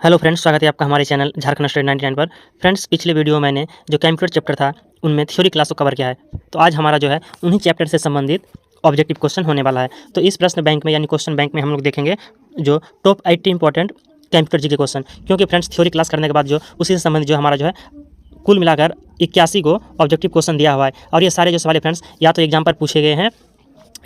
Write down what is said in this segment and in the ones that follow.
Hello friends, स्वागत है आपका हमारे चैनल झारखंड स्टडी 99 पर। फ्रेंड्स, पिछले वीडियो मैंने जो कंप्यूटर चैप्टर था उनमें थ्योरी क्लास को कवर किया है। तो आज हमारा जो है उन्हीं चैप्टर से संबंधित ऑब्जेक्टिव क्वेश्चन होने वाला है। तो इस प्रश्न बैंक में यानी क्वेश्चन बैंक में हम लोग देखेंगे जो टॉप 80 इंपॉर्टेंट कंप्यूटर जी के क्वेश्चन। क्योंकि फ्रेंड्स थ्योरी क्लास करने के बाद जो उसी से संबंधित जो हमारा जो है कुल मिलाकर 81 को ऑब्जेक्टिव क्वेश्चन दिया हुआ है। और ये सारे जो सवाल फ्रेंड्स या तो एग्जाम पर पूछे गए हैं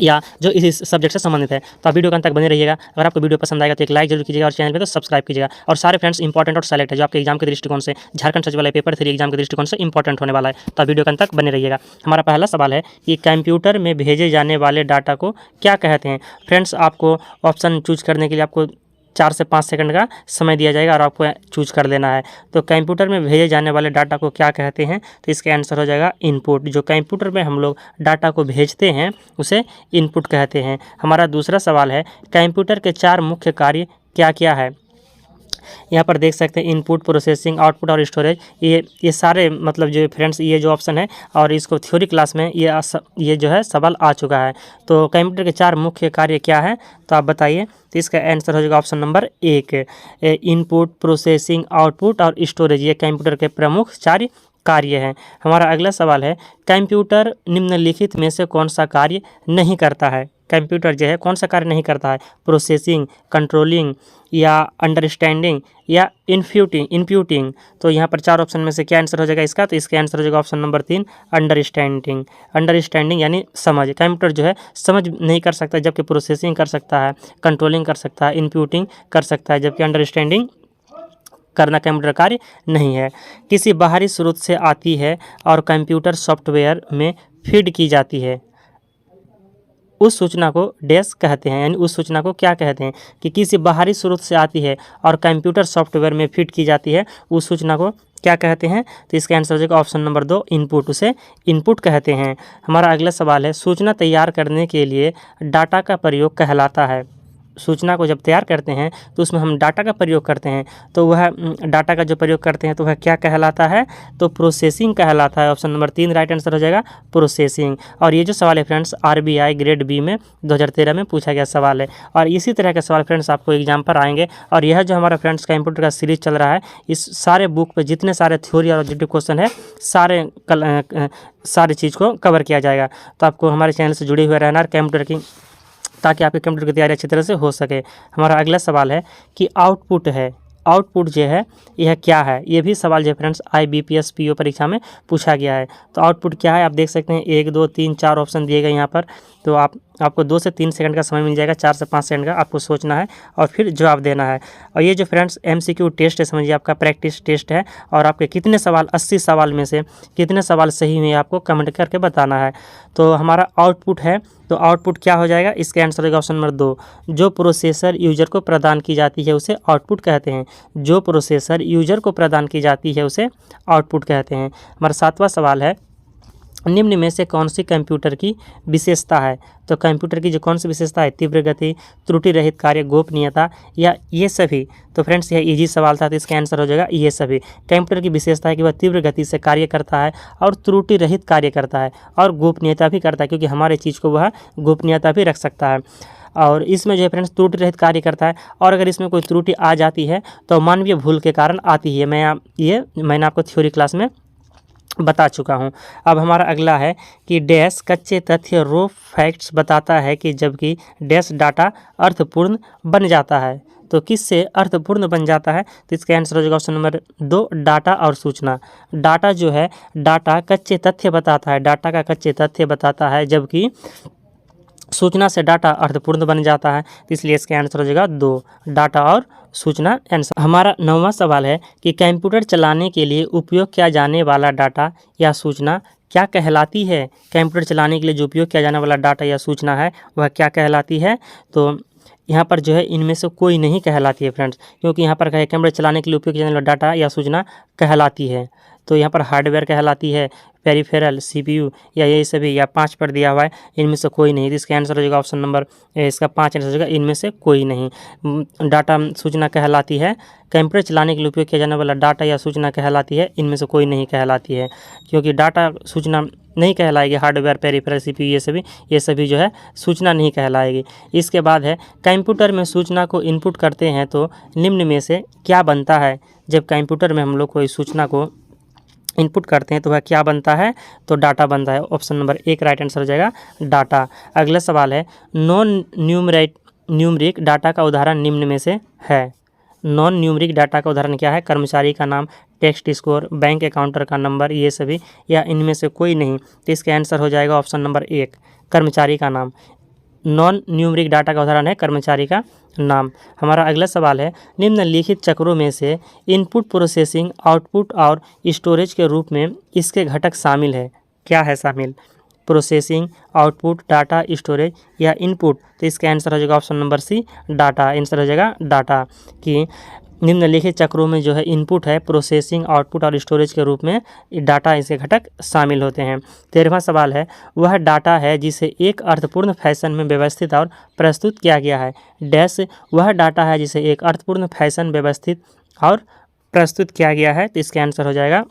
या जो इस सब्जेक्ट से संबंधित है। तो आप वीडियो के अंत तक बने रहिएगा। अगर आपको वीडियो पसंद आएगा तो एक लाइक जरूर कीजिएगा और चैनल पे तो सब्सक्राइब कीजिएगा। और सारे फ्रेंड्स इंपॉर्टेंट और सेलेक्ट है जो आपके एग्जाम के दृष्टिकोण से झारखंड सचिवालय पेपर 3 एग्जाम के दृष्टिकोण से इंपॉर्टेंट होने वाला है। तो आप वीडियो के अंत तक बने रहिएगा। हमारा पहला सवाल है कि कंप्यूटर में भेजे जाने वाले डाटा को क्या कहते हैं। फ्रेंड्स, आपको ऑप्शन चूज करने के लिए आपको 4 से 5 सेकंड का समय दिया जाएगा और आपको चूज कर लेना है। तो कंप्यूटर में भेजे जाने वाले डाटा को क्या कहते हैं, तो इसका आंसर हो जाएगा इनपुट। जो कंप्यूटर में हम लोग डाटा को भेजते हैं उसे इनपुट कहते हैं। हमारा दूसरा सवाल है कंप्यूटर के 4 मुख्य कार्य क्या क्या है। यहाँ पर देख सकते हैं इनपुट, प्रोसेसिंग, आउटपुट और स्टोरेज। ये सारे मतलब जो फ्रेंड्स ये जो ऑप्शन है और इसको थ्योरी क्लास में ये जो है सवाल आ चुका है। तो कंप्यूटर के 4 मुख्य कार्य क्या है, तो आप बताइए। तो इसका आंसर हो जाएगा option number 1, input, processing, output और स्टोरेज। ये कंप्यूटर के प्रमुख 4 कार्य हैं। हमारा अगला सवाल है कंप्यूटर निम्नलिखित में से कौन सा कार्य नहीं करता है। कंप्यूटर जो है कौन सा कार्य नहीं करता है, प्रोसेसिंग, कंट्रोलिंग या अंडरस्टैंडिंग या इनप्यूटिंग। तो यहाँ पर 4 ऑप्शन में से क्या आंसर हो जाएगा इसका, तो इसका आंसर हो जाएगा ऑप्शन नंबर 3, अंडरस्टैंडिंग यानी समझ। कंप्यूटर जो है समझ नहीं कर सकता जबकि प्रोसेसिंग कर सकता है, कंट्रोलिंग कर सकता है, इनप्यूटिंग कर सकता है, जबकि अंडरस्टैंडिंग करना कंप्यूटर कार्य नहीं है। किसी बाहरी स्रोत से आती है और कंप्यूटर सॉफ्टवेयर में फीड की जाती है, उस सूचना को डैश कहते हैं। यानी उस सूचना को क्या कहते हैं कि किसी बाहरी स्रोत से आती है और कंप्यूटर सॉफ्टवेयर में फीड की जाती है, उस सूचना को क्या कहते हैं। तो इसका आंसर हो जाएगा ऑप्शन नंबर 2, इनपुट। उसे इनपुट कहते हैं। हमारा अगला सवाल है सूचना तैयार करने के लिए डाटा का प्रयोग कहलाता है। सूचना को जब तैयार करते हैं तो उसमें हम डाटा का प्रयोग करते हैं, तो वह डाटा का जो प्रयोग करते हैं तो वह क्या कहलाता है, तो प्रोसेसिंग कहलाता है। ऑप्शन नंबर 3 राइट आंसर हो जाएगा प्रोसेसिंग। और ये जो सवाल है फ्रेंड्स RBI ग्रेड बी में 2013 में पूछा गया सवाल है। और इसी तरह के सवाल फ्रेंड्स आपको एग्जाम पर आएंगे। और यह जो हमारा फ्रेंड्स कंप्यूटर का सीरीज चल रहा है, इस सारे बुक पे जितने सारे थ्योरी और ऑब्जेक्टिव क्वेश्चन है सारे चीज़ को कवर किया जाएगा। तो आपको हमारे चैनल से जुड़े हुए रहना कंप्यूटर की, ताकि आपकी कंप्यूटर की तैयारी अच्छी तरह से हो सके। हमारा अगला सवाल है कि आउटपुट जो है यह क्या है। ये भी सवाल जो फ्रेंड्स IBPS PO परीक्षा में पूछा गया है। तो आउटपुट क्या है आप देख सकते हैं, 1 2 3 4 ऑप्शन दिए गए यहाँ पर। तो आपको 2 से 3 सेकंड का समय मिल जाएगा, 4 से 5 सेकंड का आपको सोचना है और फिर जवाब देना है। और ये जो फ्रेंड्स MCQ टेस्ट है, समझिए आपका प्रैक्टिस टेस्ट है। और आपके कितने सवाल 80 सवाल में से कितने सवाल सही हुए आपको कमेंट करके बताना है। तो हमारा आउटपुट है, तो आउटपुट क्या हो जाएगा, इसका आंसर होगा ऑप्शन नंबर 2, जो प्रोसेसर यूजर को प्रदान की जाती है उसे आउटपुट कहते हैं। जो प्रोसेसर यूजर को प्रदान की जाती है उसे आउटपुट कहते हैं। हमारा 7वां सवाल है निम्न में से कौन सी कंप्यूटर की विशेषता है। तो कंप्यूटर की जो कौन सी विशेषता है, तीव्र गति, त्रुटि रहित कार्य, गोपनीयता या ये सभी। तो फ्रेंड्स यह इजी सवाल था, तो इसका आंसर हो जाएगा ये सभी। कंप्यूटर की विशेषता है कि वह तीव्र गति से कार्य करता है और त्रुटि रहित कार्य करता है और गोपनीयता भी करता है, क्योंकि हमारे चीज़ को वह गोपनीयता भी रख सकता है। और इसमें जो है फ्रेंड्स त्रुटि रहित कार्य करता है। और अगर इसमें कोई त्रुटि आ जाती है तो मानवीय भूल के कारण आती है। मैंने आपको थ्योरी क्लास में बता चुका हूँ। अब हमारा अगला है कि डैश कच्चे तथ्य रो फैक्ट्स बताता है कि जबकि डैश डाटा अर्थपूर्ण बन जाता है। तो किससे अर्थपूर्ण बन जाता है, तो इसका आंसर हो जाएगा ऑप्शन नंबर 2, डाटा और सूचना। डाटा जो है डाटा कच्चे तथ्य बताता है, डाटा का कच्चे तथ्य बताता है, जबकि सूचना से डाटा अर्थपूर्ण बन जाता है। तो इसलिए इसका आंसर हो जाएगा 2, डाटा और सूचना आंसर। हमारा 9वां सवाल है कि कंप्यूटर चलाने के लिए उपयोग किया जाने वाला डाटा या सूचना क्या कहलाती है। कंप्यूटर चलाने के लिए जो उपयोग किया जाने वाला डाटा या सूचना है वह क्या कहलाती है। तो यहाँ पर जो है इनमें से कोई नहीं कहलाती है फ्रेंड्स, क्योंकि यहाँ पर कंप्यूटर चलाने के लिए उपयोग किया जाने वाला डाटा या सूचना कहलाती है। तो यहाँ पर हार्डवेयर कहलाती है, पेरिफेरल, CPU या यही सभी, या 5 पर दिया हुआ है इनमें से कोई नहीं। तो इसका आंसर हो जाएगा ऑप्शन नंबर, इसका 5 आंसर हो जाएगा इनमें से कोई नहीं। डाटा सूचना कहलाती है, कंप्यूटर चलाने के लिए उपयोग किया जाने वाला डाटा या सूचना कहलाती है, इनमें से कोई नहीं कहलाती है, क्योंकि डाटा सूचना नहीं कहलाएगी। हार्डवेयर, पेरिफेरल, CPU ये सभी जो है सूचना नहीं कहलाएगी। इसके बाद है कंप्यूटर में सूचना को इनपुट करते हैं तो निम्न में से क्या बनता है। जब कंप्यूटर में हम लोग कोई सूचना को इनपुट करते हैं तो वह क्या बनता है, तो डाटा बनता है। ऑप्शन नंबर 1 राइट आंसर हो जाएगा डाटा। अगला सवाल है नॉन न्यूमरिक डाटा का उदाहरण निम्न में से है। नॉन न्यूमरिक डाटा का उदाहरण क्या है, कर्मचारी का नाम, टेक्स्ट स्कोर, बैंक अकाउंटर का नंबर, ये सभी, या इनमें से कोई नहीं। तो इसका आंसर हो जाएगा ऑप्शन नंबर 1 कर्मचारी का नाम। नॉन न्यूमरिक डाटा का उदाहरण है कर्मचारी का नाम। हमारा अगला सवाल है निम्नलिखित चक्रों में से इनपुट, प्रोसेसिंग, आउटपुट और स्टोरेज के रूप में इसके घटक शामिल है। क्या है शामिल, प्रोसेसिंग, आउटपुट, डाटा स्टोरेज या इनपुट। तो इसका आंसर हो जाएगा option number C data. Answer हो जाएगा डाटा कि निम्नलिखित चक्रों में जो है इनपुट है, प्रोसेसिंग, आउटपुट और स्टोरेज के रूप में डाटा इसके घटक शामिल होते हैं। 13वां सवाल है वह डाटा है जिसे एक अर्थपूर्ण फैशन में व्यवस्थित और प्रस्तुत किया गया है। डैश वह डाटा है जिसे एक अर्थपूर्ण फैशन व्यवस्थित और प्रस्तुत किया गया है। तो इसका आंसर हो जाएगा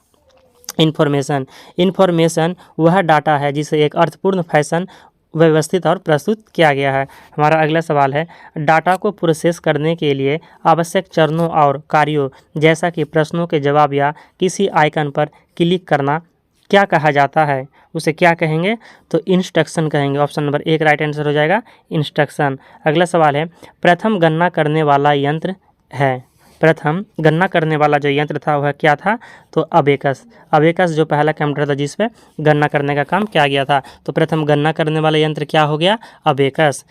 इन्फॉर्मेशन। इन्फॉर्मेशन वह डाटा है जिसे एक अर्थपूर्ण फैशन व्यवस्थित और प्रस्तुत किया गया है। हमारा अगला सवाल है डाटा को प्रोसेस करने के लिए आवश्यक चरणों और कार्यों जैसा कि प्रश्नों के जवाब या किसी आइकन पर क्लिक करना क्या कहा जाता है, उसे क्या कहेंगे, तो इंस्ट्रक्शन कहेंगे। ऑप्शन नंबर 1 राइट आंसर हो जाएगा इंस्ट्रक्शन। अगला सवाल है प्रथम गणना करने वाला यंत्र है। प्रथम गणना करने वाला जो यंत्र था वह क्या था, तो अबेकस। अबेकस जो पहला कंप्यूटर था जिस पे गणना करने का काम किया गया था। तो प्रथम गणना करने वाला यंत्र क्या हो गया, अबेकस।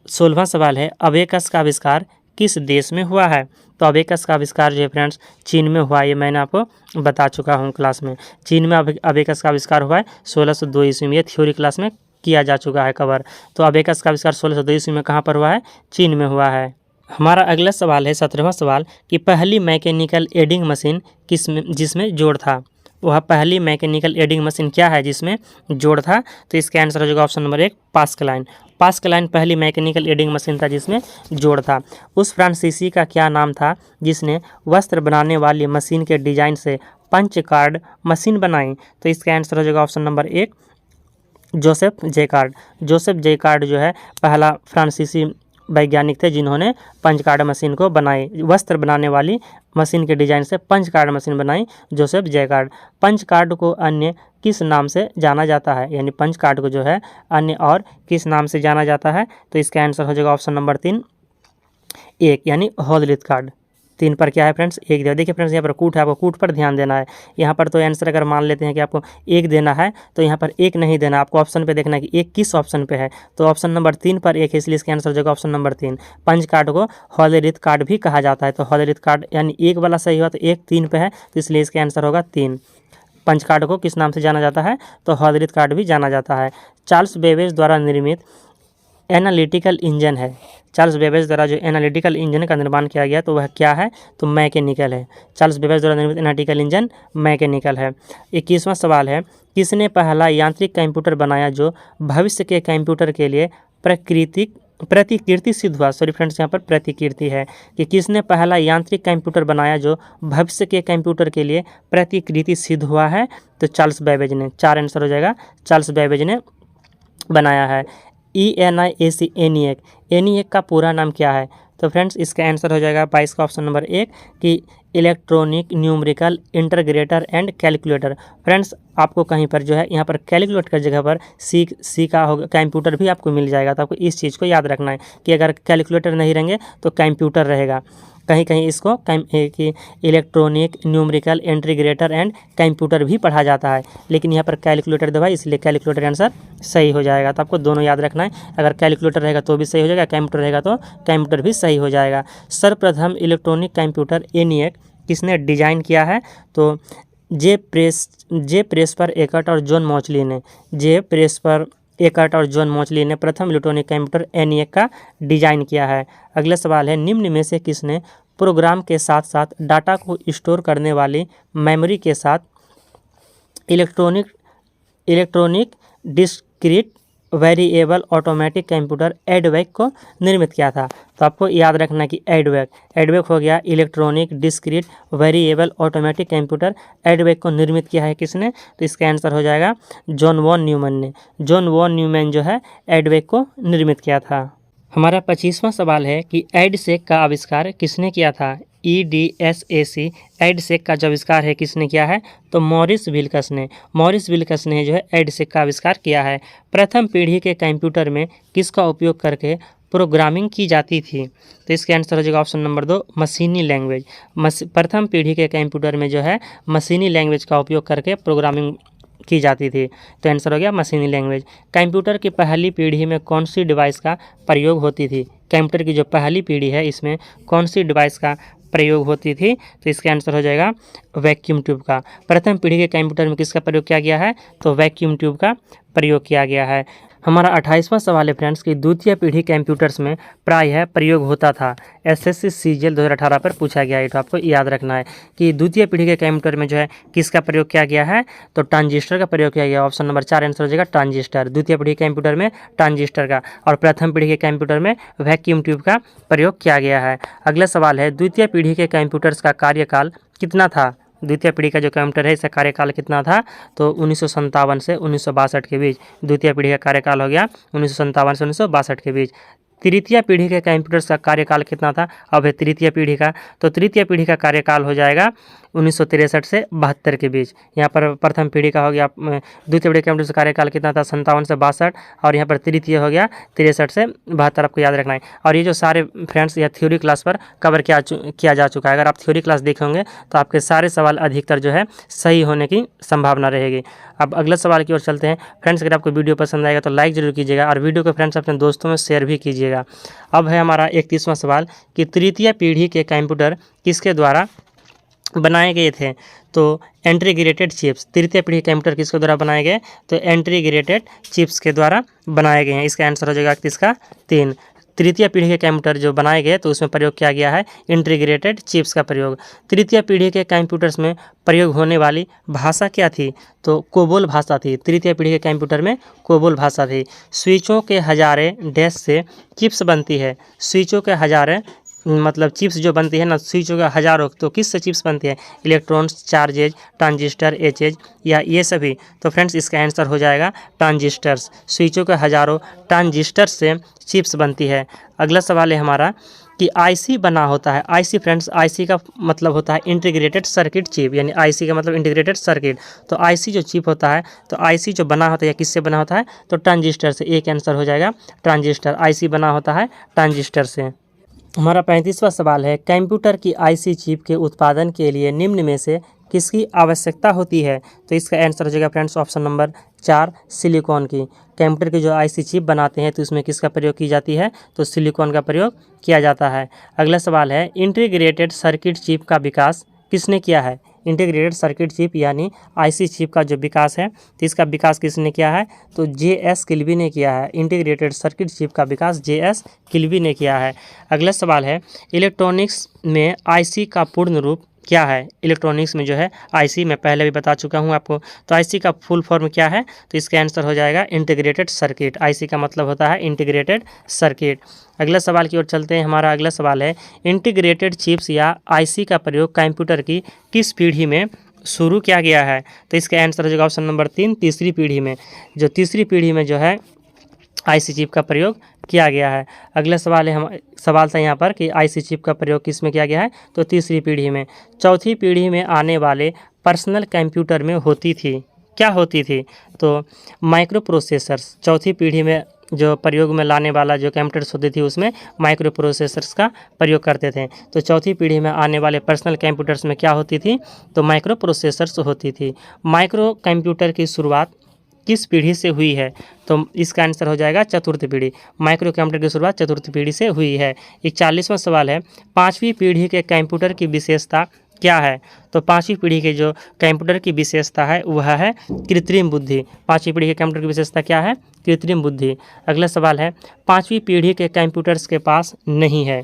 16वां सवाल है अबेकस का आविष्कार किस देश में हुआ है। तो अबेकस का आविष्कार जो है फ्रेंड्स चीन में हुआ। ये मैंने आपको बता चुका हूँ क्लास में। चीन में अबेकस का आविष्कार हुआ है 1602 ईस्वी में। ये थ्योरी क्लास में किया जा चुका है कवर। तो अबेकस का आविष्कार 1602 ईस्वी में कहाँ पर हुआ है, चीन में हुआ है। हमारा अगला सवाल है 17वां सवाल कि पहली मैकेनिकल एडिंग मशीन जिसमें जोड़ था। वह पहली मैकेनिकल एडिंग मशीन क्या है जिसमें जोड़ था। तो इसका आंसर हो जाएगा ऑप्शन नंबर 1 पास्कलाइन। पास्कलाइन पहली मैकेनिकल एडिंग मशीन था जिसमें जोड़ था। उस फ्रांसीसी का क्या नाम था जिसने वस्त्र बनाने वाली मशीन के डिजाइन से पंच कार्ड मशीन बनाई। तो इसका आंसर हो जाएगा option number 1 Joseph Jacquard. Joseph Jacquard जो है पहला फ्रांसीसी वैज्ञानिक थे जिन्होंने पंच कार्ड मशीन को बनाई। वस्त्र बनाने वाली मशीन के डिजाइन से पंच कार्ड मशीन बनाई जोसेफ जैकार्ड। पंच कार्ड को अन्य किस नाम से जाना जाता है, यानी पंच कार्ड को जो है अन्य और किस नाम से जाना जाता है। तो इसका आंसर हो जाएगा ऑप्शन नंबर 3 1 यानी होलरिथ कार्ड। 3 पर क्या है फ्रेंड्स, 1 दिया। देखिए फ्रेंड्स यहाँ पर कूट है, आपको कूट पर ध्यान देना है। यहाँ पर तो आंसर अगर मान लेते हैं कि आपको 1 देना है तो यहाँ पर 1 नहीं देना, आपको ऑप्शन पे देखना है कि 1 किस ऑप्शन पे है। तो ऑप्शन नंबर 3 पर 1 है, इसलिए इसका आंसर हो जाएगा ऑप्शन नंबर 3। पंच कार्ड को होलरिथ कार्ड भी कहा जाता है। तो होलरिथ कार्ड यानी 1 वाला सही हुआ, तो 1 3 पे है, तो इसलिए इसका आंसर होगा 3। पंच कार्ड को किस नाम से जाना जाता है, तो होलरिथ कार्ड भी जाना जाता है। चार्ल्स बेबेज द्वारा निर्मित एनालिटिकल इंजन है। चार्ल्स बेबेज द्वारा जो एनालिटिकल इंजन का निर्माण किया गया तो वह क्या है, तो मैकेनिकल है। चार्ल्स बेबेज द्वारा निर्मित एनालिटिकल इंजन मैकेनिकल है। 21वां सवाल है किसने पहला यांत्रिक कंप्यूटर बनाया जो भविष्य के कंप्यूटर के लिए प्रतिकृति सिद्ध हुआ। सॉरी फ्रेंड्स यहाँ पर प्रतिकृति है कि किसने पहला यांत्रिक कंप्यूटर बनाया जो भविष्य के कंप्यूटर के लिए प्रतिकृति सिद्ध हुआ है। तो चार्ल्स बेबेज ने। 4 आंसर हो जाएगा, चार्ल्स बेबेज ने बनाया है। ENIAC ENIAC का पूरा नाम क्या है। तो फ्रेंड्स इसका आंसर हो जाएगा 22 का ऑप्शन नंबर 1 कि electronic numerical integrator and calculator. Friends आपको कहीं पर जो है यहाँ पर कैलकुलेटर की जगह पर सी का होगा, कंप्यूटर भी आपको मिल जाएगा। तो आपको इस चीज़ को याद रखना है कि अगर कैलकुलेटर नहीं रहेंगे तो कंप्यूटर रहेगा। कहीं कहीं इसको कि electronic numerical integrator and computer भी पढ़ा जाता है, लेकिन यहाँ पर कैलकुलेटर दे भाई, इसलिए कैलकुलेटर आंसर सही हो जाएगा। तो आपको दोनों याद रखना है, अगर कैलकुलेटर रहेगा तो भी सही हो जाएगा, कंप्यूटर रहेगा तो कंप्यूटर भी सही हो जाएगा। सर्वप्रथम इलेक्ट्रॉनिक कंप्यूटर ENIAC किसने डिजाइन किया है। तो जे प्रेसपर एकर्ट और जॉन मॉचली ने। जे प्रेसपर एकर्ट और जॉन मॉचली ने प्रथम इलेक्ट्रॉनिक कंप्यूटर ENIAC का डिजाइन किया है। अगला सवाल है निम्न में से किसने प्रोग्राम के साथ साथ डाटा को स्टोर करने वाली मेमोरी के साथ electronic discrete variable automatic computer EDVAC को निर्मित किया था। तो आपको याद रखना कि एडवेक हो गया electronic discrete variable automatic computer EDVAC को निर्मित किया है किसने? तो इसका आंसर हो जाएगा जॉन वॉन न्यूमैन ने। जॉन वॉन न्यूमैन जो है एडवेक को निर्मित किया था। हमारा 25वां सवाल है कि एडसेक का आविष्कार किसने किया था? EDSAC एडसेक का जो आविष्कार है किसने किया है? तो मॉरिस विल्कस ने। मॉरिस विल्कस ने जो है एडसेक का आविष्कार किया है। प्रथम पीढ़ी के कंप्यूटर में किसका उपयोग करके प्रोग्रामिंग की जाती थी? तो इसका आंसर हो जाएगा ऑप्शन नंबर 2 मशीनी लैंग्वेज। प्रथम पीढ़ी के कंप्यूटर में जो है मशीनी लैंग्वेज का उपयोग करके प्रोग्रामिंग की जाती थी। तो आंसर हो गया मशीनी लैंग्वेज। कंप्यूटर की पहली पीढ़ी में कौन सी डिवाइस का प्रयोग होती थी? कंप्यूटर की जो पहली पीढ़ी है इसमें कौन सी डिवाइस का प्रयोग होती थी? तो इसका आंसर हो जाएगा वैक्यूम ट्यूब का। प्रथम पीढ़ी के कंप्यूटर में किसका प्रयोग किया गया है? तो वैक्यूम ट्यूब का प्रयोग किया गया है। हमारा 28वां सवाल है फ्रेंड्स कि द्वितीय पीढ़ी कंप्यूटर्स में प्रायः प्रयोग होता था। SSC CGL 2018 पर पूछा गया है। तो आपको याद रखना है कि द्वितीय पीढ़ी के कंप्यूटर में जो है किसका प्रयोग किया गया है? तो ट्रांजिस्टर का प्रयोग किया गया। ऑप्शन नंबर 4 आंसर हो जाएगा ट्रांजिस्टर। द्वितीय पीढ़ी के कंप्यूटर में ट्रांजिस्टर का और प्रथम पीढ़ी के कंप्यूटर में वैक्यूम ट्यूब का प्रयोग किया गया है। अगला सवाल है द्वितीय पीढ़ी के कंप्यूटर्स का कार्यकाल कितना था? द्वितीय पीढ़ी का जो कंप्यूटर है इसका कार्यकाल कितना था? तो 1957 से 1962 के बीच द्वितीय पीढ़ी का कार्यकाल हो गया 1957 से 1962 के बीच। तृतीय पीढ़ी के कंप्यूटर्स का कार्यकाल कितना था? अब है तृतीय पीढ़ी का, तो तृतीय पीढ़ी का कार्यकाल हो जाएगा 1963 से 72 के बीच। यहाँ पर प्रथम पीढ़ी का हो गया द्वितीय पीढ़ी के कंप्यूटर्स का कार्यकाल कितना था? 57 से 62 और यहाँ पर तृतीय हो गया 63 से 72। आपको याद रखना है। और ये जो सारे फ्रेंड्स यह थ्योरी क्लास पर कवर किया जा चुका है। अगर आप थ्योरी क्लास देखे होंगे तो आपके सारे सवाल अधिकतर जो है सही होने की संभावना रहेगी। अब अगले सवाल की ओर चलते हैं। फ्रेंड्स अगर आपको वीडियो पसंद आएगा तो लाइक जरूर कीजिएगा और वीडियो को फ्रेंड्स अपने दोस्तों में शेयर भी कीजिएगा। अब है हमारा 31वां सवाल कि तृतीय पीढ़ी के कंप्यूटर किसके द्वारा बनाए गए थे? तो इंटीग्रेटेड चिप्स। तृतीय पीढ़ी के कंप्यूटर किसके द्वारा बनाए गए? तो इंटीग्रेटेड चिप्स के द्वारा बनाए गए हैं। इसका आंसर हो जाएगा किसका? 3। तृतीय पीढ़ी के कंप्यूटर जो बनाए गए तो उसमें प्रयोग किया गया है इंटीग्रेटेड चिप्स का प्रयोग। तृतीय पीढ़ी के कंप्यूटर्स में प्रयोग होने वाली भाषा क्या थी? तो कोबोल भाषा थी। तृतीय पीढ़ी के कंप्यूटर में कोबोल भाषा थी। स्विचों के हजारे डैश से चिप्स बनती है। स्विचों के हजारे मतलब चिप्स जो बनती है ना, स्विचों के हजारों, तो किस से चिप्स बनती है? इलेक्ट्रॉन्स, चार्जेज, ट्रांजिस्टर, एचेज या ये सभी? तो फ्रेंड्स इसका आंसर हो जाएगा ट्रांजिस्टर्स। स्विचों के हजारों ट्रांजिस्टर से चिप्स बनती है। अगला सवाल है हमारा कि आईसी बना होता है। आईसी फ्रेंड्स, आईसी का मतलब होता है इंटीग्रेटेड सर्किट चिप, यानी आईसी का मतलब इंटीग्रेटेड सर्किट। तो आईसी जो चिप होता है, तो आईसी जो बना होता है या किससे बना होता है? तो ट्रांजिस्टर से। एक आंसर हो जाएगा ट्रांजिस्टर। आईसी बना होता है ट्रांजिस्टर से। हमारा 35वां सवाल है कंप्यूटर की आईसी चिप के उत्पादन के लिए निम्न में से किसकी आवश्यकता होती है? तो इसका आंसर हो जाएगा फ्रेंड्स ऑप्शन नंबर 4 सिलिकॉन की। कंप्यूटर की जो आईसी चिप बनाते हैं तो उसमें किसका प्रयोग की जाती है? तो सिलिकॉन का प्रयोग किया जाता है। अगला सवाल है इंटीग्रेटेड सर्किट चिप का विकास किसने किया है? इंटीग्रेटेड सर्किट चिप यानी आईसी चिप का जो विकास है तो इसका विकास किसने किया है? तो JS किल्बी ने किया है। इंटीग्रेटेड सर्किट चिप का विकास JS किल्बी ने किया है। अगला सवाल है इलेक्ट्रॉनिक्स में आईसी का पूर्ण रूप क्या है? इलेक्ट्रॉनिक्स में जो है आईसी मैं पहले भी बता चुका हूं आपको। तो आईसी का फुल फॉर्म क्या है? तो इसका आंसर हो जाएगा इंटीग्रेटेड सर्किट। आईसी का मतलब होता है इंटीग्रेटेड सर्किट। अगला सवाल की ओर चलते हैं। हमारा अगला सवाल है इंटीग्रेटेड चिप्स या आईसी का प्रयोग कंप्यूटर की किस पीढ़ी में शुरू किया गया है? तो इसका आंसर हो जाएगा ऑप्शन नंबर 3 तीसरी पीढ़ी में। जो तीसरी पीढ़ी में जो है आईसी चिप का प्रयोग किया गया है। अगला सवाल है सवाल था यहाँ पर कि आईसी चिप का प्रयोग किस में किया गया है? तो तीसरी पीढ़ी में। चौथी पीढ़ी में आने वाले पर्सनल कंप्यूटर में होती थी, क्या होती थी? तो माइक्रो प्रोसेसर्स। चौथी पीढ़ी में जो प्रयोग में लाने वाला जो कंप्यूटर्स होती थी उसमें माइक्रो प्रोसेसर्स का प्रयोग करते थे। तो चौथी पीढ़ी में आने वाले पर्सनल कंप्यूटर्स में क्या होती थी? तो माइक्रो प्रोसेसर्स होती थी। माइक्रो कंप्यूटर की शुरुआत किस पीढ़ी से हुई है? तो इसका आंसर हो जाएगा चतुर्थ पीढ़ी। माइक्रो कंप्यूटर की शुरुआत चतुर्थ पीढ़ी से हुई है। 41वां सवाल है पाँचवीं पीढ़ी के कंप्यूटर की विशेषता क्या है? तो पाँचवीं पीढ़ी के जो कंप्यूटर की विशेषता है वह है कृत्रिम बुद्धि। पाँचवीं पीढ़ी के कंप्यूटर की विशेषता क्या है? कृत्रिम बुद्धि। अगला सवाल है पाँचवीं पीढ़ी के कंप्यूटर्स के पास नहीं है।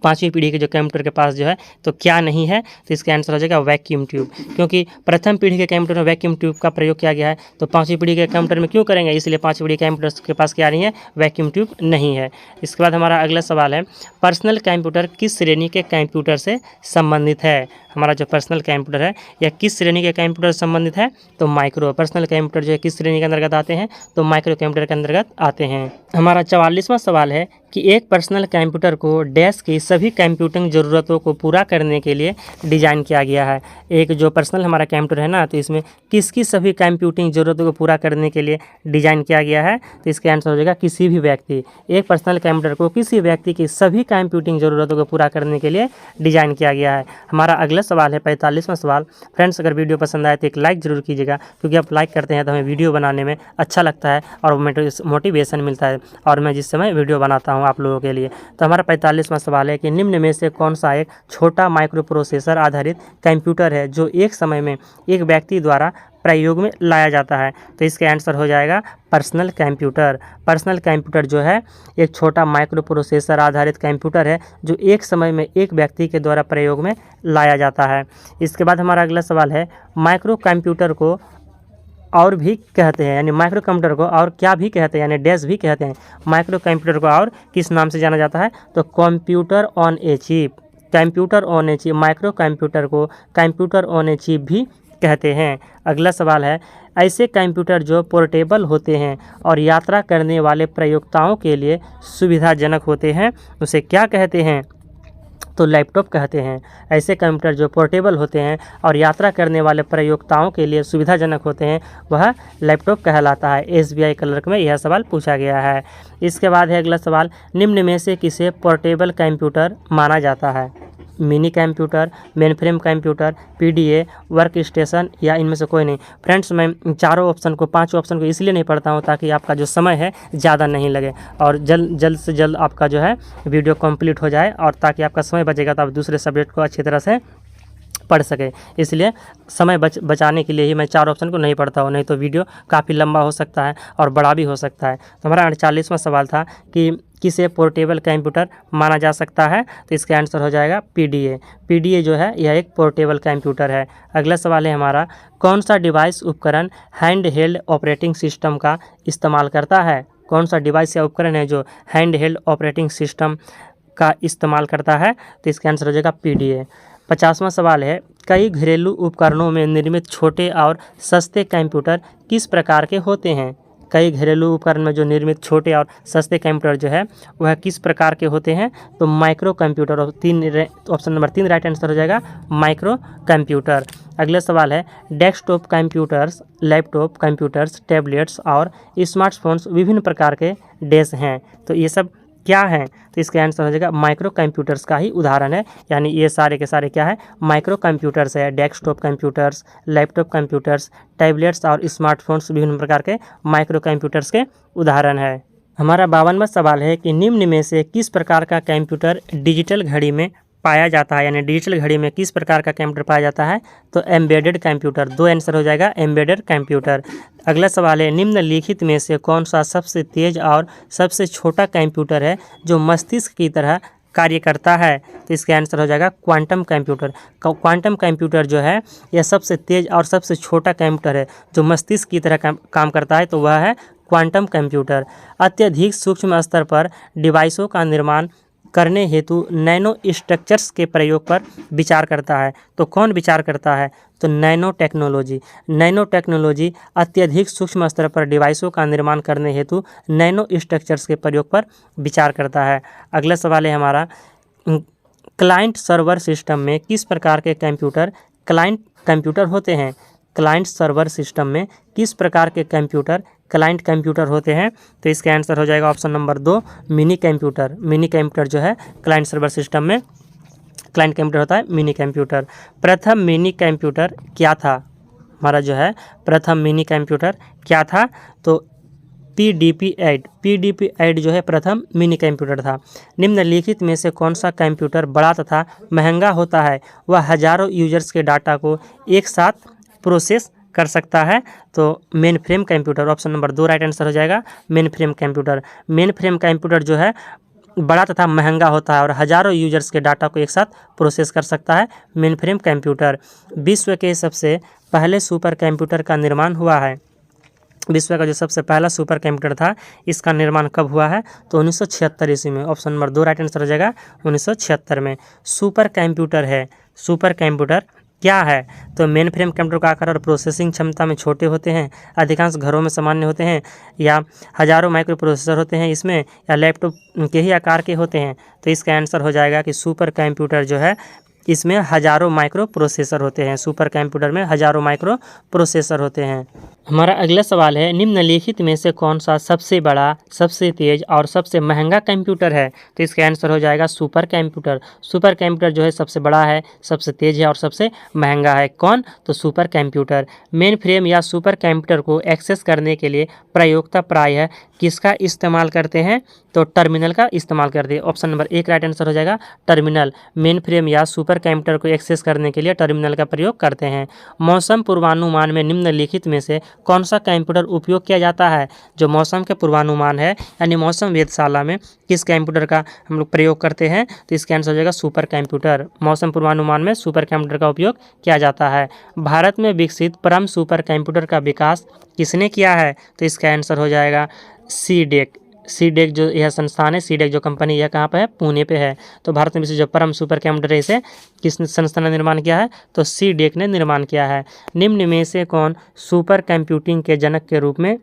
पाँचवीं पीढ़ी के जो कंप्यूटर के पास जो है तो क्या नहीं है, तो इसका आंसर हो जाएगा वैक्यूम ट्यूब। क्योंकि प्रथम पीढ़ी के कंप्यूटर में वैक्यूम ट्यूब का प्रयोग किया गया है, तो पाँचवीं पीढ़ी के कंप्यूटर में क्यों करेंगे, इसलिए पाँचवीं पीढ़ी के कंप्यूटर के पास क्या नहीं है, वैक्यूम ट्यूब नहीं है। इसके बाद हमारा अगला सवाल है, पर्सनल कंप्यूटर किस श्रेणी के कंप्यूटर से संबंधित है। हमारा जो पर्सनल कंप्यूटर है यह किस श्रेणी के कंप्यूटर से संबंधित है, तो माइक्रो। पर्सनल कंप्यूटर जो है किस श्रेणी के अंतर्गत आते हैं, तो माइक्रो कंप्यूटर के अंतर्गत आते हैं। हमारा 44वां सवाल है कि एक पर्सनल कंप्यूटर को डैश की सभी कंप्यूटिंग ज़रूरतों को पूरा करने के लिए डिज़ाइन किया गया है। एक जो पर्सनल हमारा कंप्यूटर है ना, तो इसमें किसकी सभी कंप्यूटिंग ज़रूरतों को पूरा करने के लिए डिज़ाइन किया गया है, तो इसका आंसर हो जाएगा किसी भी व्यक्ति। एक पर्सनल कंप्यूटर को किसी व्यक्ति की सभी कंप्यूटिंग ज़रूरतों को पूरा करने के लिए डिज़ाइन किया गया है। हमारा अगला सवाल है 45वां सवाल। फ्रेंड्स, अगर वीडियो पसंद आए तो एक लाइक ज़रूर कीजिएगा, क्योंकि आप लाइक करते हैं तो हमें वीडियो बनाने में अच्छा लगता है और मोटिवेशन मिलता है, और मैं जिस समय वीडियो बनाता हूं आप लोगों के लिए। तो हमारा 45वां सवाल है कि निम्न में से कौन सा एक छोटा माइक्रो प्रोसेसर आधारित कंप्यूटर है जो एक समय में एक व्यक्ति द्वारा प्रयोग में लाया जाता है, तो इसका आंसर हो जाएगा पर्सनल कंप्यूटर। पर्सनल कंप्यूटर जो है एक छोटा माइक्रो प्रोसेसर आधारित कंप्यूटर है जो एक समय में एक व्यक्ति के द्वारा प्रयोग में लाया जाता है। इसके बाद हमारा अगला सवाल है, माइक्रो कंप्यूटर को और भी कहते हैं, यानी माइक्रो कंप्यूटर को और क्या भी कहते हैं, यानी डैश भी कहते हैं। माइक्रो कंप्यूटर को और किस नाम से जाना जाता है, तो computer on a chip. Computer on a chip, micro computer को कंप्यूटर ऑन ए चिप भी कहते हैं। अगला सवाल है, ऐसे कंप्यूटर जो पोर्टेबल होते हैं और यात्रा करने वाले प्रयोक्ताओं के लिए सुविधाजनक होते हैं, उसे क्या कहते हैं, तो लैपटॉप कहते हैं। ऐसे कंप्यूटर जो पोर्टेबल होते हैं और यात्रा करने वाले प्रयोक्ताओं के लिए सुविधाजनक होते हैं वह लैपटॉप कहलाता है। SBI क्लर्क में यह सवाल पूछा गया है। इसके बाद है अगला सवाल, निम्न में से किसे पोर्टेबल कंप्यूटर माना जाता है। Mini computer, mainframe computer, PDA, work station या इनमें से कोई नहीं। फ्रेंड्स, मैं चारों ऑप्शन को, पांचों ऑप्शन को इसलिए नहीं पढ़ता हूं ताकि आपका जो समय है ज़्यादा नहीं लगे और जल्द से जल्द आपका जो है वीडियो कंप्लीट हो जाए, और ताकि आपका समय बचेगा तो आप दूसरे सब्जेक्ट को अच्छी तरह से पढ़ सके। इसलिए समय बचाने के लिए ही मैं चार ऑप्शन को नहीं पढ़ता हूँ, नहीं तो वीडियो काफ़ी लंबा हो सकता है और बड़ा भी हो सकता है। तो हमारा 48वां सवाल था कि किसे पोर्टेबल कंप्यूटर माना जा सकता है, तो इसका आंसर हो जाएगा PDA। PDA जो है यह एक पोर्टेबल कंप्यूटर है। अगला सवाल है हमारा, कौन सा डिवाइस उपकरण हैंड हेल्ड ऑपरेटिंग सिस्टम का इस्तेमाल करता है। कौन सा डिवाइस या उपकरण है जो हैंड हेल्ड ऑपरेटिंग सिस्टम का इस्तेमाल करता है, तो इसका आंसर हो जाएगा PDA। 50वां सवाल है, कई घरेलू उपकरणों में निर्मित छोटे और सस्ते कंप्यूटर किस प्रकार के होते हैं। कई घरेलू उपकरण में जो निर्मित छोटे और सस्ते कंप्यूटर जो है वह किस प्रकार के होते हैं, तो माइक्रो कंप्यूटर। और ऑप्शन नंबर 3 राइट आंसर हो जाएगा माइक्रो कंप्यूटर। अगला सवाल है, desktop computers, laptop computers, tablets और स्मार्टफोन्स विभिन्न प्रकार के डैश हैं, तो ये सब क्या है, तो इसका आंसर हो जाएगा माइक्रो कंप्यूटर्स का ही उदाहरण है। यानी ये सारे के सारे क्या है, माइक्रो कंप्यूटर्स है। Desktop computers, laptop computers, tablets और स्मार्टफोन्स विभिन्न प्रकार के माइक्रो कंप्यूटर्स के उदाहरण है। हमारा 52वां सवाल है कि निम्न में से किस प्रकार का कंप्यूटर डिजिटल घड़ी में पाया जाता है, यानी डिजिटल घड़ी में किस प्रकार का कंप्यूटर पाया जाता है, तो एम्बेडेड कंप्यूटर। 2 आंसर हो जाएगा एम्बेडेड कंप्यूटर। अगला सवाल है, निम्नलिखित में से कौन सा सबसे तेज और सबसे छोटा कंप्यूटर है जो मस्तिष्क की तरह कार्य करता है, तो इसका आंसर हो जाएगा क्वांटम कंप्यूटर। क्वांटम कंप्यूटर जो है यह सबसे तेज और सबसे छोटा कंप्यूटर है जो मस्तिष्क की तरह काम करता है, तो वह है क्वांटम कंप्यूटर। अत्यधिक सूक्ष्म स्तर पर डिवाइसों का निर्माण करने हेतु नैनो स्ट्रक्चर्स के प्रयोग पर विचार करता है, तो कौन विचार करता है, तो नैनो टेक्नोलॉजी। नैनो टेक्नोलॉजी अत्यधिक सूक्ष्म स्तर पर डिवाइसों का निर्माण करने हेतु नैनो स्ट्रक्चर्स के प्रयोग पर विचार करता है। अगला सवाल है हमारा, क्लाइंट सर्वर सिस्टम में किस प्रकार के कंप्यूटर क्लाइंट कंप्यूटर होते हैं। क्लाइंट सर्वर सिस्टम में किस प्रकार के कंप्यूटर क्लाइंट कंप्यूटर होते हैं, तो इसका आंसर हो जाएगा option number 2 mini computer. Mini computer जो है क्लाइंट सर्वर सिस्टम में क्लाइंट कंप्यूटर होता है मिनी कंप्यूटर। प्रथम मिनी कंप्यूटर क्या था, हमारा जो है प्रथम मिनी कंप्यूटर क्या था, तो PDP-8 जो है प्रथम मिनी कंप्यूटर था। निम्नलिखित में से कौन सा कंप्यूटर बड़ा तथा महंगा होता है, वह हजारों यूजर्स के डाटा को एक साथ प्रोसेस कर सकता है, तो main frame computer. Option number 2 right answer हो जाएगा main frame computer. Main frame computer जो है बड़ा तथा महंगा होता है और हज़ारों यूजर्स के डाटा को एक साथ प्रोसेस कर सकता है मेनफ्रेम कंप्यूटर। विश्व के सबसे पहले सुपर कंप्यूटर का निर्माण हुआ है। विश्व का जो सबसे पहला सुपर कंप्यूटर था इसका निर्माण कब हुआ है? तो 1976 ईस्वी में। ऑप्शन नंबर 2 राइट आंसर हो जाएगा 1976 में। सुपर कंप्यूटर है, सुपर कंप्यूटर क्या है? तो मेन फ्रेम कंप्यूटर का आकार और प्रोसेसिंग क्षमता में छोटे होते हैं, अधिकांश घरों में सामान्य होते हैं, या हज़ारों माइक्रो प्रोसेसर होते हैं इसमें, या लैपटॉप के ही आकार के होते हैं। तो इसका आंसर हो जाएगा कि सुपर कंप्यूटर जो है इसमें हज़ारों माइक्रो प्रोसेसर होते हैं। सुपर कंप्यूटर में हज़ारों माइक्रो प्रोसेसर होते हैं। हमारा अगला सवाल है, निम्नलिखित में से कौन सा सबसे बड़ा, सबसे तेज़ और सबसे महंगा कंप्यूटर है? तो इसका आंसर हो जाएगा सुपर कंप्यूटर। सुपर कंप्यूटर जो है सबसे बड़ा है, सबसे तेज़ है और सबसे महंगा है। कौन? तो सुपर कंप्यूटर। मेन फ्रेम या सुपर कंप्यूटर को एक्सेस करने के लिए प्रयोक्ता प्रायः किसका इस्तेमाल करते हैं? तो टर्मिनल का इस्तेमाल करते हैं। ऑप्शन नंबर 1 राइट आंसर हो जाएगा टर्मिनल। मेन फ्रेम या सुपर कंप्यूटर को एक्सेस करने के लिए टर्मिनल का प्रयोग करते हैं। मौसम पूर्वानुमान में निम्नलिखित में से कौन सा कंप्यूटर उपयोग किया जाता है? जो मौसम के पूर्वानुमान है यानी मौसम वेधशाला में किस कंप्यूटर का हम लोग प्रयोग करते हैं? तो इसका आंसर हो जाएगा सुपर कंप्यूटर। मौसम पूर्वानुमान में सुपर कंप्यूटर का उपयोग किया जाता है। भारत में विकसित परम सुपर कंप्यूटर का विकास किसने किया है? तो इसका आंसर हो जाएगा सीडेक। सीडेक जो यह संस्थान है, सीडेक जो कंपनी यह कहाँ पे है? पुणे पे है। तो भारत में जो परम सुपर कंप्यूटर है इसे किस संस्था ने निर्माण किया है? तो सीडेक ने निर्माण किया है। निम्न में से कौन सुपर कंप्यूटिंग के जनक के रूप में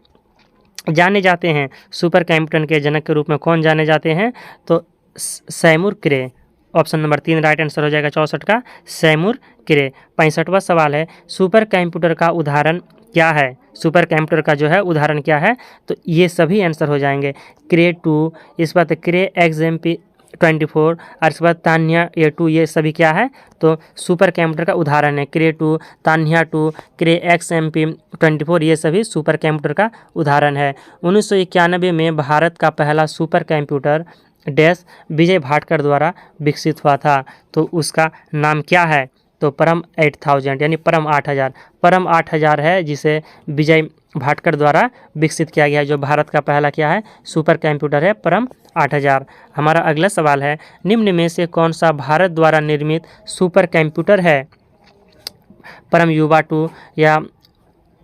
जाने जाते हैं? सुपर कंप्यूटर के जनक के रूप में कौन जाने जाते हैं? तो सैमुर क्रे। ऑप्शन नंबर 3 राइट आंसर हो जाएगा 64 का सैमुर क्रे। 65वां सवाल है, सुपर कंप्यूटर का उदाहरण क्या है? सुपर कंप्यूटर का जो है उदाहरण क्या है? तो ये सभी आंसर हो जाएंगे। क्रे 2, इसके बाद क्रे XMP24 और इसके बाद तान्या A2, ये सभी क्या है? तो सुपर कंप्यूटर का उदाहरण है। क्रे 2, तान्या 2, क्रे XMP24 ये सभी सुपर कंप्यूटर का उदाहरण है। 1991 में भारत का पहला सुपर कंप्यूटर डैश विजय भाटकर द्वारा विकसित हुआ था। तो उसका नाम क्या है? तो परम 8000 यानी परम 8000। परम 8000 है जिसे विजय भाटकर द्वारा विकसित किया गया है। जो भारत का पहला क्या है? सुपर कंप्यूटर है परम 8000। हमारा अगला सवाल है, निम्न में से कौन सा भारत द्वारा निर्मित सुपर कंप्यूटर है? परम युवा 2 या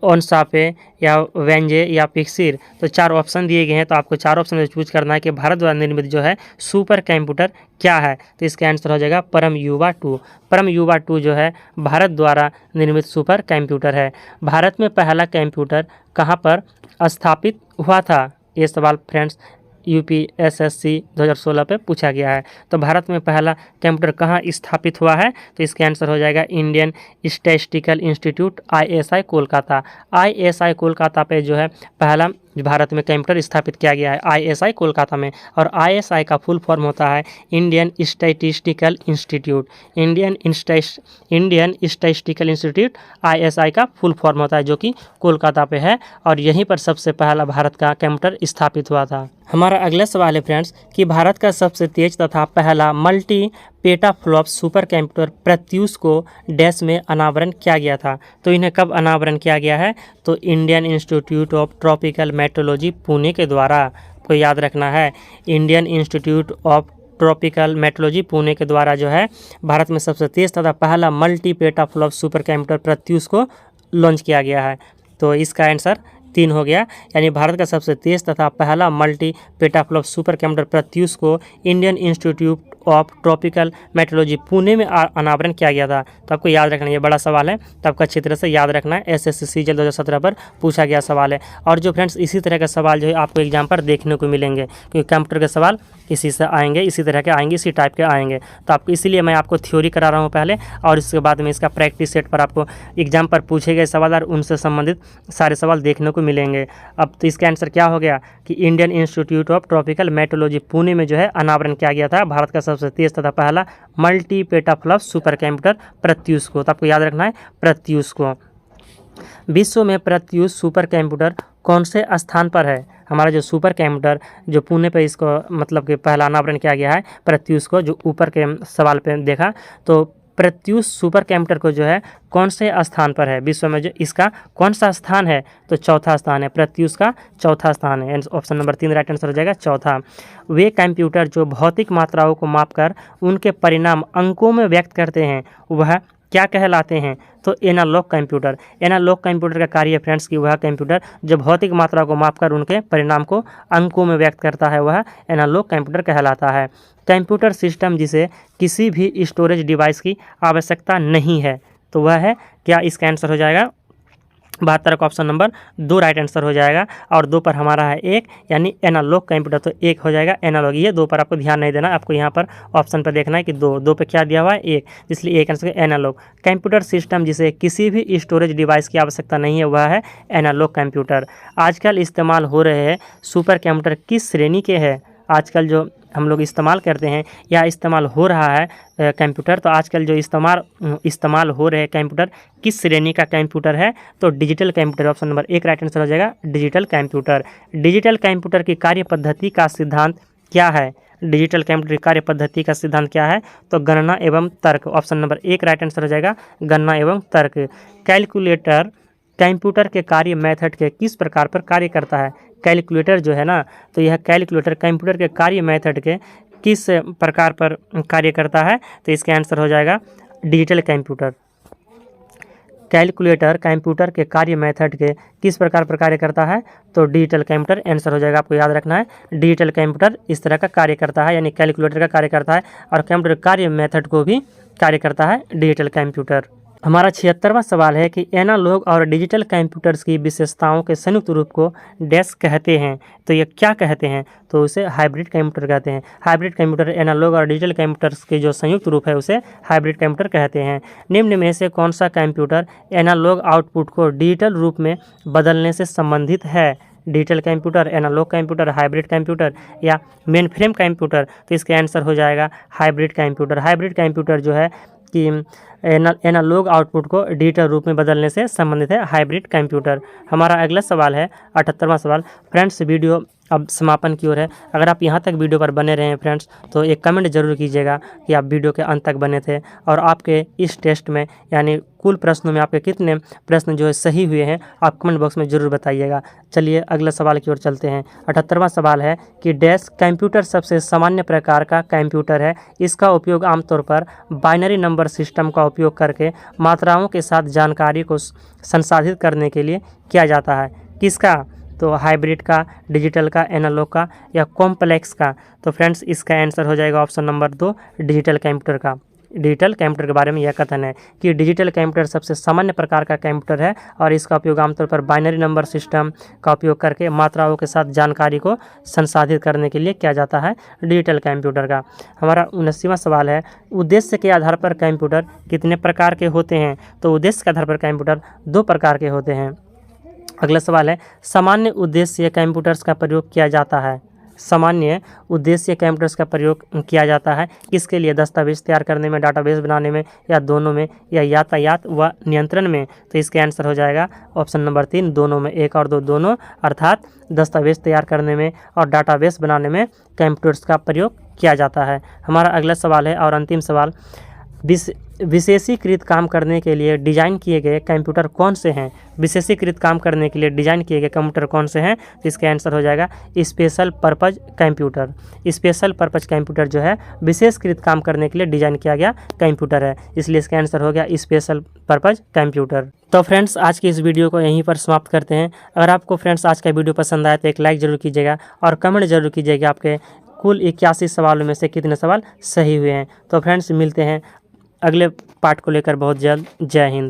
ऑनसाफे या वेंजे या पिक्सिर। तो 4 ऑप्शन दिए गए हैं, तो आपको 4 ऑप्शन में चूज करना है कि भारत द्वारा निर्मित जो है सुपर कंप्यूटर क्या है? तो इसका आंसर हो जाएगा परम युवा 2। परम युवा 2 जो है भारत द्वारा निर्मित सुपर कंप्यूटर है। भारत में पहला कंप्यूटर कहाँ पर स्थापित हुआ था? ये सवाल फ्रेंड्स UPSSC 2016 पे पूछा गया है। तो भारत में पहला कंप्यूटर कहाँ स्थापित हुआ है? तो इसका आंसर हो जाएगा Indian statistical institute ISI Kolkata. ISI Kolkata पे जो है पहला भारत में कंप्यूटर स्थापित किया गया है ISI कोलकाता में। और ISI का फुल फॉर्म होता है Indian statistical institute. Indian statistical institute ISI का फुल फॉर्म होता है जो कि कोलकाता पे है, और यहीं पर सबसे पहला भारत का कंप्यूटर स्थापित हुआ था। हमारा अगला सवाल है फ्रेंड्स कि भारत का सबसे तेज तथा पहला multi petaflop super computer Pratyush को डैश में अनावरण किया गया था। तो इन्हें कब अनावरण किया गया है? तो Indian Institute of Tropical Meteorology Pune के द्वारा। को याद रखना है, Indian Institute of Tropical Meteorology Pune के द्वारा जो है भारत में सबसे तेज तथा पहला multi petaflop super computer Pratyush को लॉन्च किया गया है। तो इसका आंसर 3 हो गया, यानी भारत का सबसे तेज तथा पहला multi petaflop super computer Pratyush को Indian Institute of Tropical Meteorology Pune में अनावरण किया गया था। तो आपको याद रखना, ये बड़ा सवाल है तो आपको अच्छी तरह से याद रखना है। SSC CGL 2017 पर पूछा गया सवाल है। और जो फ्रेंड्स इसी तरह का सवाल जो है आपको एग्जाम पर देखने को मिलेंगे, क्योंकि कंप्यूटर के सवाल इसी से आएंगे, इसी तरह के आएंगे, इसी टाइप के आएंगे। तो आपको इसीलिए मैं आपको थ्योरी करा रहा हूँ पहले, और इसके बाद में इसका प्रैक्टिस सेट पर आपको एग्जाम पर पूछे गए सवाल और उनसे संबंधित सारे सवाल देखने को मिलेंगे। अब तो इसका आंसर क्या हो गया कि Indian Institute of Tropical Meteorology Pune में जो है अनावरण किया गया था भारत का सबसे तेज तथा पहला multi petaflop super computer Pratyush को। तो आपको याद रखना है प्रत्यूष को। विश्व में प्रत्यूष सुपर कंप्यूटर कौन से स्थान पर है? हमारा जो सुपर कंप्यूटर जो पुणे पे इसको मतलब कि पहला अनावरण किया गया है प्रत्यूष को, जो ऊपर के सवाल पे देखा, तो प्रत्यूष सुपर कंप्यूटर को जो है कौन से स्थान पर है विश्व में, जो इसका कौन सा स्थान है, तो चौथा स्थान है, प्रत्यूष का चौथा स्थान है। ऑप्शन नंबर 3 राइट आंसर हो जाएगा चौथा। वे कंप्यूटर जो भौतिक मात्राओं को मापकर उनके परिणाम अंकों में व्यक्त करते हैं वह क्या कहलाते हैं, तो एनालॉग कंप्यूटर। एनालॉग कंप्यूटर का कार्य फ्रेंड्स की वह कंप्यूटर जो भौतिक मात्रा को मापकर उनके परिणाम को अंकों में व्यक्त करता है वह एनालॉग कंप्यूटर कहलाता है। कंप्यूटर सिस्टम जिसे किसी भी स्टोरेज डिवाइस की आवश्यकता नहीं है, तो वह है क्या, इसका आंसर हो जाएगा 72 का ऑप्शन नंबर 2 राइट आंसर हो जाएगा। और 2 पर हमारा है 1 यानी एनालॉग कंप्यूटर, तो 1 हो जाएगा एनालॉग। ये 2 पर आपको ध्यान नहीं देना, आपको यहाँ पर ऑप्शन पर देखना है कि 2 पे क्या दिया हुआ है 1, इसलिए 1 आंसर एनालॉग। कंप्यूटर सिस्टम जिसे किसी भी स्टोरेज डिवाइस की आवश्यकता नहीं है वह है एनालॉग कंप्यूटर। आजकल इस्तेमाल हो रहे हैं सुपर कंप्यूटर किस श्रेणी के हैं, आजकल जो हम लोग इस्तेमाल करते हैं या इस्तेमाल हो रहा है कंप्यूटर, तो आजकल जो इस्तेमाल हो रहे हैं कंप्यूटर किस श्रेणी का कंप्यूटर है, तो digital computer. Option number 1 right answer हो जाएगा डिजिटल कंप्यूटर। डिजिटल कंप्यूटर की कार्य पद्धति का सिद्धांत क्या है, डिजिटल कंप्यूटर की कार्य पद्धति का सिद्धांत क्या है, तो गणना एवं तर्क। ऑप्शन नंबर 1 राइट आंसर हो जाएगा गणना एवं तर्क। कैलकुलेटर कंप्यूटर के कार्य मेथड के किस प्रकार पर कार्य करता है, कैलकुलेटर जो है ना, तो यह कैलकुलेटर कंप्यूटर के कार्य मेथड के किस प्रकार पर कार्य करता है, तो इसका आंसर हो जाएगा डिजिटल कंप्यूटर। कैलकुलेटर कंप्यूटर के कार्य मेथड के किस प्रकार पर कार्य करता है, तो डिजिटल कंप्यूटर आंसर हो जाएगा। आपको याद रखना है डिजिटल कंप्यूटर इस तरह का कार्य करता है, यानी कैलकुलेटर का कार्य करता है और कंप्यूटर कार्य मेथड को भी कार्य करता है डिजिटल कंप्यूटर। हमारा 76वां सवाल है कि एनालॉग और डिजिटल कंप्यूटर्स की विशेषताओं के संयुक्त रूप को डैश कहते हैं, तो ये क्या कहते हैं, तो उसे हाइब्रिड कंप्यूटर कहते हैं। हाइब्रिड कंप्यूटर एनालॉग और डिजिटल कंप्यूटर्स के जो संयुक्त रूप है उसे हाइब्रिड कंप्यूटर कहते हैं। निम्न में से कौन सा कंप्यूटर एनालॉग आउटपुट को डिजिटल रूप में बदलने से संबंधित है, digital computer, analogue computer, hybrid computer या मेन फ्रेम कंप्यूटर, तो इसका आंसर हो जाएगा हाइब्रिड कंप्यूटर। हाइब्रिड कंप्यूटर जो है कि एनालॉग आउटपुट को डिजिटल रूप में बदलने से संबंधित है हाइब्रिड कंप्यूटर। हमारा अगला सवाल है 78वां सवाल। फ्रेंड्स वीडियो अब समापन की ओर है, अगर आप यहाँ तक वीडियो पर बने रहे हैं फ्रेंड्स तो एक कमेंट जरूर कीजिएगा कि आप वीडियो के अंत तक बने थे और आपके इस टेस्ट में यानी कुल प्रश्नों में आपके कितने प्रश्न जो है सही हुए हैं आप कमेंट बॉक्स में ज़रूर बताइएगा। चलिए अगले सवाल की ओर चलते हैं। 78वां सवाल है कि डैश कंप्यूटर सबसे सामान्य प्रकार का कंप्यूटर है, इसका उपयोग आमतौर पर बाइनरी नंबर सिस्टम का उपयोग करके मात्राओं के साथ जानकारी को संसाधित करने के लिए किया जाता है। किसका, तो हाइब्रिड का, डिजिटल का, एनालॉग का या कॉम्प्लेक्स का, तो फ्रेंड्स इसका आंसर हो जाएगा ऑप्शन नंबर 2 डिजिटल कंप्यूटर का। डिजिटल कंप्यूटर के बारे में यह कथन है कि डिजिटल कंप्यूटर सबसे सामान्य प्रकार का कंप्यूटर है और इसका उपयोग आमतौर पर बाइनरी नंबर सिस्टम का उपयोग करके मात्राओं के साथ जानकारी को संसाधित करने के लिए किया जाता है डिजिटल कंप्यूटर का। हमारा 79वां सवाल है उद्देश्य के आधार पर कंप्यूटर कितने प्रकार के होते हैं, तो उद्देश्य के आधार पर कंप्यूटर 2 प्रकार के होते हैं। अगला सवाल है सामान्य उद्देश्य कंप्यूटर्स का प्रयोग किया जाता है, सामान्य उद्देश्य कंप्यूटर्स का प्रयोग किया जाता है किसके लिए, दस्तावेज तैयार करने में, डाटाबेस बनाने में या दोनों में या यातायात व नियंत्रण में, तो इसका आंसर हो जाएगा ऑप्शन नंबर 3 दोनों में, 1 और 2 दोनों, अर्थात दस्तावेज तैयार करने में और डाटाबेस बनाने में कंप्यूटर्स का प्रयोग किया जाता है। हमारा अगला सवाल है और अंतिम सवाल विशेषीकृत काम करने के लिए डिजाइन किए गए कंप्यूटर कौन से हैं, विशेषीकृत काम करने के लिए डिजाइन किए गए कंप्यूटर कौन से हैं, तो इसका आंसर हो जाएगा special purpose computer. Special purpose computer जो है विशेषकृत काम करने के लिए डिजाइन किया गया कंप्यूटर है, इसलिए इसका आंसर हो गया स्पेशल पर्पज कंप्यूटर। तो फ्रेंड्स आज की इस वीडियो को यहीं पर समाप्त करते हैं। अगर आपको फ्रेंड्स आज का वीडियो पसंद आया तो एक लाइक ज़रूर कीजिएगा और कमेंट जरूर कीजिएगा आपके कुल 81 सवालों में से कितने सवाल सही हुए हैं। तो फ्रेंड्स मिलते हैं अगले पार्ट को लेकर बहुत जल्द। जय हिंद।